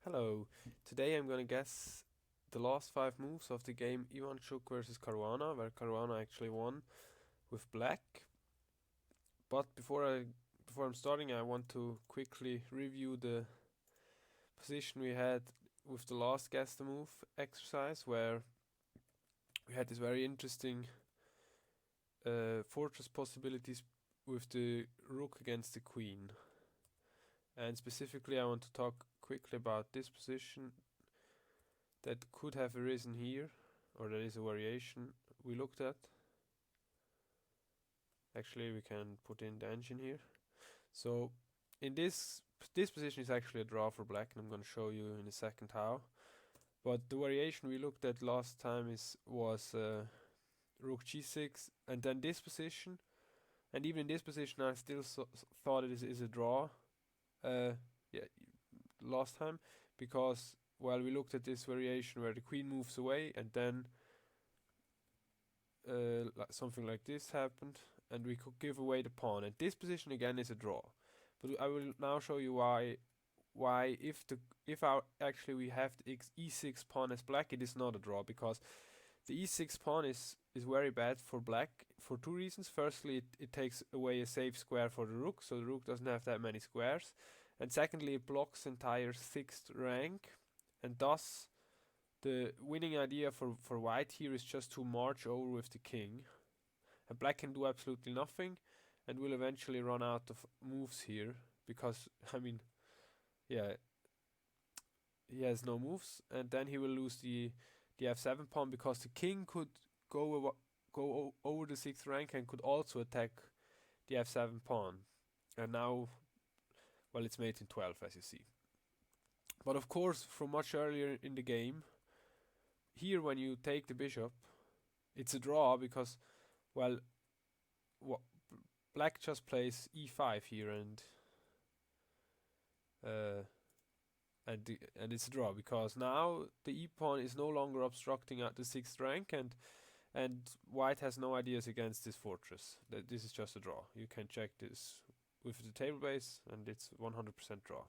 Hello. Today I'm gonna guess the last five moves of the game Ivantchuk versus Caruana, where Caruana actually won with black. But before I'm starting, I want to quickly review the position we had with the last guess the move exercise, where we had this very interesting fortress possibilities with the rook against the queen. And specifically, I want to talk quickly about this position that could have arisen here, or there is a variation we looked at. Actually, we can put in the engine here. So in this position is actually a draw for black, and I'm going to show you in a second how. But the variation we looked at last time was rook g6, and then this position, and even in this position I still thought it is a draw. Yeah, last time, because we looked at this variation where the queen moves away, and then something like this happened, and we could give away the pawn. And this position again is a draw. But I will now show you why if our actually we have the e6 pawn as black, it is not a draw, because the e6 pawn is very bad for black for two reasons. Firstly, it takes away a safe square for the rook, so the rook doesn't have that many squares. And secondly, it blocks entire sixth rank, and thus the winning idea for white here is just to march over with the king. And black can do absolutely nothing and will eventually run out of moves here, because, I mean, yeah, he has no moves, and then he will lose the f7 pawn, because the king could go over the sixth rank and could also attack the f7 pawn. And now, well, it's mate in 12, as you see. But of course, from much earlier in the game, here when you take the bishop, it's a draw, because, well, black just plays e5 here, uh, and it's a draw, because now the e pawn is no longer obstructing at the sixth rank, and white has no ideas against this fortress. This is just a draw. You can check this with the table base, and it's 100% draw.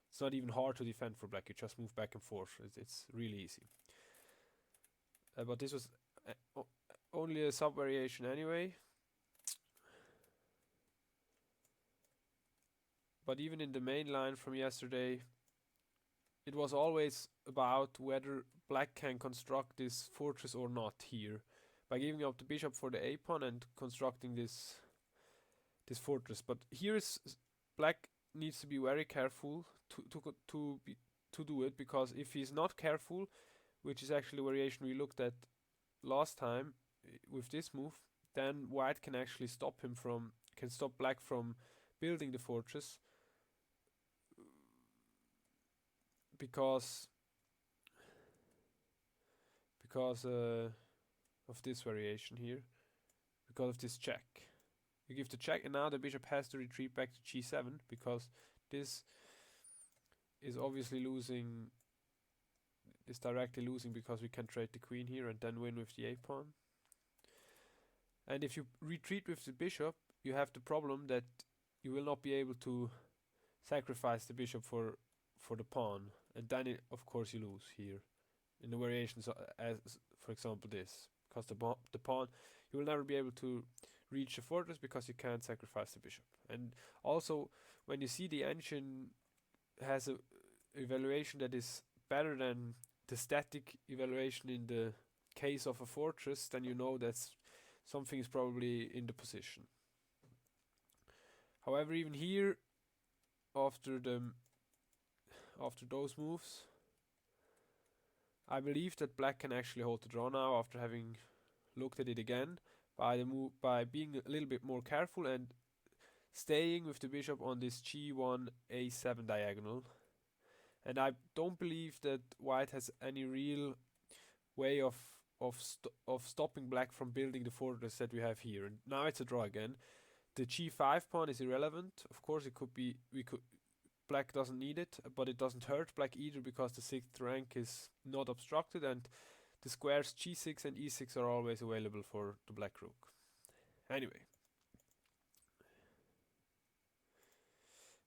It's not even hard to defend for black. You just move back and forth. It's really easy. But this was only a sub variation anyway. But even in the main line from yesterday, it was always about whether black can construct this fortress or not here, by giving up the bishop for the a pawn and constructing this fortress. But here's black needs to be very careful to do it, because if he's not careful, which is actually a variation we looked at last time with this move, then white can actually stop black from building the fortress, because of this variation here, because of this check. You give the check, and now the bishop has to retreat back to g7, because this is obviously losing, is directly losing, because we can trade the queen here and then win with the a pawn. And if you retreat with the bishop, you have the problem that you will not be able to sacrifice the bishop for the pawn, and then of course you lose here in the variations, as for example this, because the pawn, you will never be able to reach the fortress because you can't sacrifice the bishop. And also, when you see the engine has a evaluation that is better than the static evaluation in the case of a fortress, then you know that something is probably in the position. However, even here, after those moves, I believe that black can actually hold the draw now, after having looked at it again, by being a little bit more careful and staying with the bishop on this g1 a7 diagonal. And I don't believe that white has any real way of stopping black from building the fortress that we have here. And now it's a draw again. The g5 pawn is irrelevant. Of course, black doesn't need it, but it doesn't hurt black either, because the sixth rank is not obstructed, and the squares g6 and e6 are always available for the black rook. Anyway,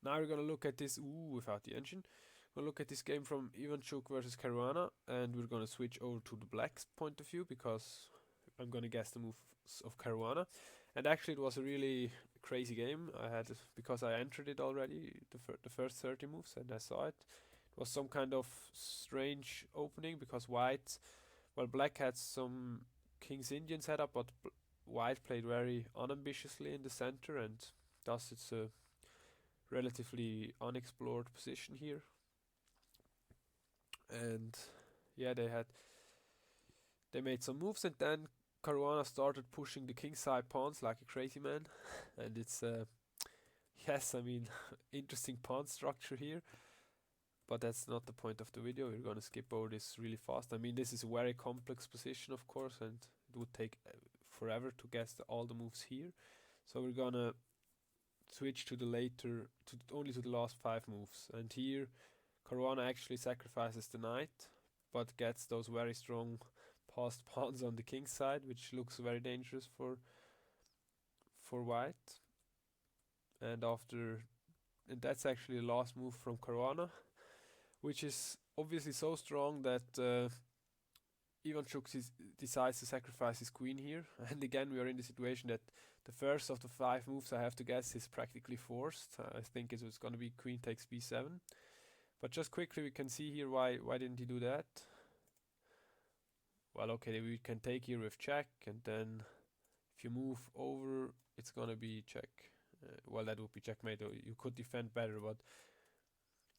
now we're gonna look at this without the engine. We'll look at this game from Ivantchuk versus Caruana, and we're gonna switch over to the black's point of view because I'm gonna guess the moves of Caruana. And actually, it was a really crazy game. I had because I entered it already the first 30 moves, and I saw it. It was some kind of strange opening because black had some King's Indian setup, but white played very unambitiously in the center, and thus it's a relatively unexplored position here. And yeah, they made some moves, and then Caruana started pushing the kingside pawns like a crazy man, and it's yes, I mean interesting pawn structure here, but that's not the point of the video. We're gonna skip over this really fast. I mean, this is a very complex position, of course, and it would take forever to guess all the moves here. So we're gonna switch to the later, only to the last 5 moves, and here Caruana actually sacrifices the knight, but gets those very strong passed pawns on the king's side, which looks very dangerous for white. And that's actually the last move from Caruana, which is obviously so strong that Ivantchuk decides to sacrifice his queen here. And again, we are in the situation that the first of the 5 moves I have to guess is practically forced. I think it was going to be queen takes b7. But just quickly, we can see here why didn't he do that? Well, okay, we can take here with check, and then if you move over, it's gonna be check. Well, that would be checkmate. You could defend better, but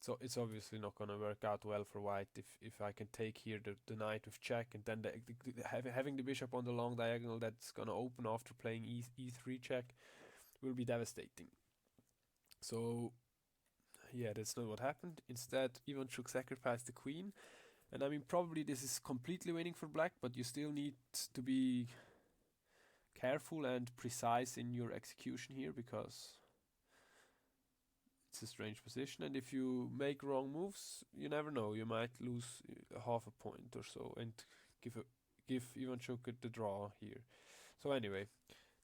so it's obviously not gonna work out well for white if I can take here the knight with check, and then having the bishop on the long diagonal that's gonna open after playing e3 check will be devastating. So yeah, that's not what happened. Instead, Ivantchuk sacrificed the queen. And I mean, probably this is completely winning for black, but you still need to be careful and precise in your execution here because it's a strange position. And if you make wrong moves, you never know. You might lose half a point or so and give Ivantchuk the draw here. So anyway,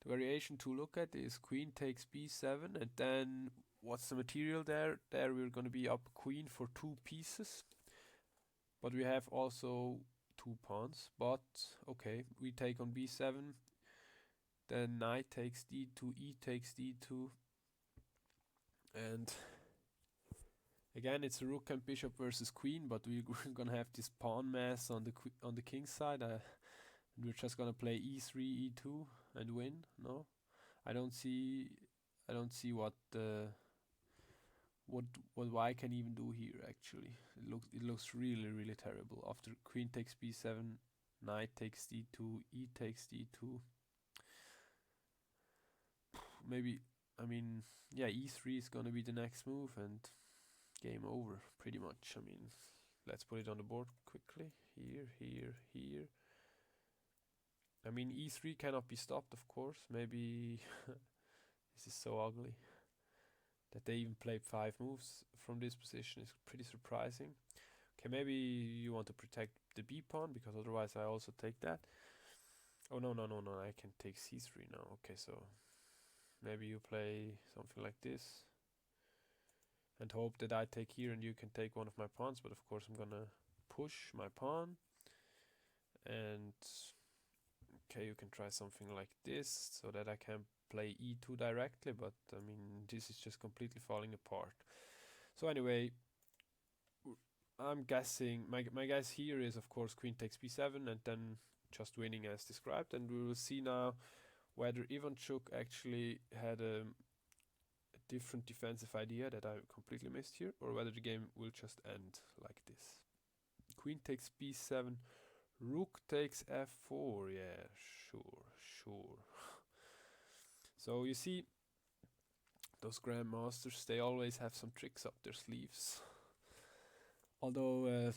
the variation to look at is queen takes b7, and then what's the material there? There we're going to be up queen for 2 pieces, but we have also 2 pawns. But okay, we take on b7, then knight takes d2, e takes d2, and again it's a rook and bishop versus queen, but we're gonna have this pawn mass on the king's side. We're just gonna play e3, e2 and win. No, I don't see what white can even do here. Actually, it looks really terrible. After queen takes b7, knight takes d2, e takes d2. Maybe, I mean, yeah, e3 is gonna be the next move and game over pretty much. I mean, let's put it on the board quickly. Here. I mean, e3 cannot be stopped, of course. Maybe this is so ugly that they even played 5 moves from this position is pretty surprising. Okay, maybe you want to protect the b pawn because otherwise I also take that. Oh no, I can take c3 now. Okay, so maybe you play something like this and hope that I take here and you can take one of my pawns, but of course I'm gonna push my pawn. And okay, you can try something like this so that I can play e2 directly, but I mean this is just completely falling apart. So anyway, I'm guessing my guess here is of course queen takes b7 and then just winning as described, and we will see now whether Ivantchuk actually had a different defensive idea that I completely missed here, or whether the game will just end like this. Queen takes b7, rook takes f4. Yeah, sure. So you see, those grandmasters, they always have some tricks up their sleeves. Although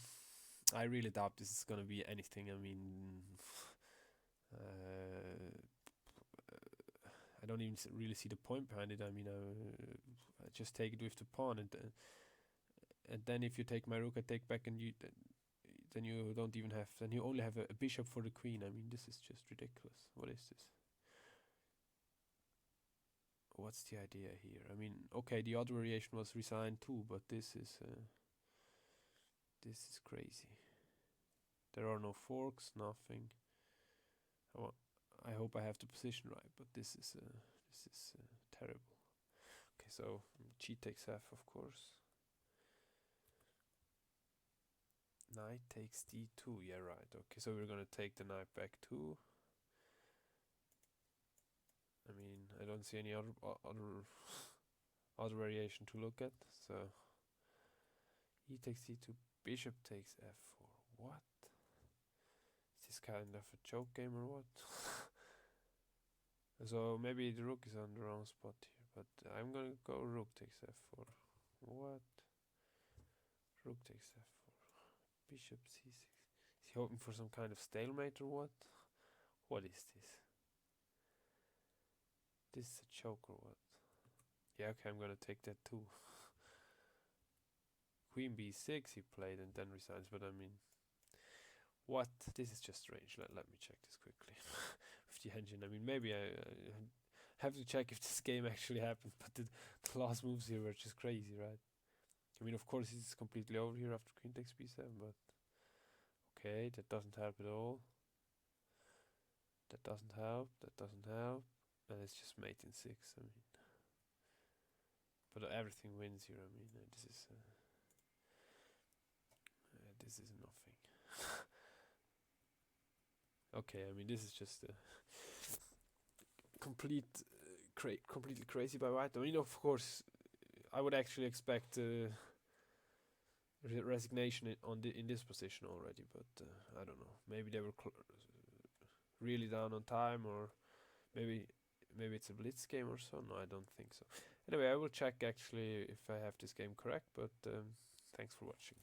I really doubt this is gonna be anything. I mean, I don't even really see the point behind it. I mean, I just take it with the pawn, and then if you take my rook, I take back, and then you don't even have. Then you only have a bishop for the queen. I mean, this is just ridiculous. What is this? What's the idea here? I mean, okay, the other variation was resigned too, but this is. This is crazy. There are no forks, nothing. I hope I have the position right, but this is terrible. Okay, so g takes f, of course. Knight takes d2. Yeah, right. Okay, so we're gonna take the knight back too. I mean, I don't see any other variation to look at. So e takes d2. Bishop takes f4. What? Is this kind of a choke game or what? So maybe the rook is on the wrong spot here, but I'm gonna go rook takes f4. What? Rook takes f4. Bishop c6. Is he hoping for some kind of stalemate or what? What is this? This is a choke or what? Yeah, okay, I'm gonna take that too. Queen b6 he played and then resigns, but I mean, what? This is just strange. Let me check this quickly with the engine. I mean, maybe I have to check if this game actually happened, but the last moves here were just crazy, right? I mean, of course, it's completely over here after queen takes b7, but okay, that doesn't help at all. That doesn't help. That doesn't help. And it's just mate in 6. I mean, but everything wins here. I mean, this is nothing. Okay, I mean, this is just a completely crazy by white. I mean, of course, I would actually expect resignation in this position already, but I don't know. Maybe they were really down on time, or maybe it's a blitz game or so. No, I don't think so. Anyway, I will check actually if I have this game correct, but thanks for watching.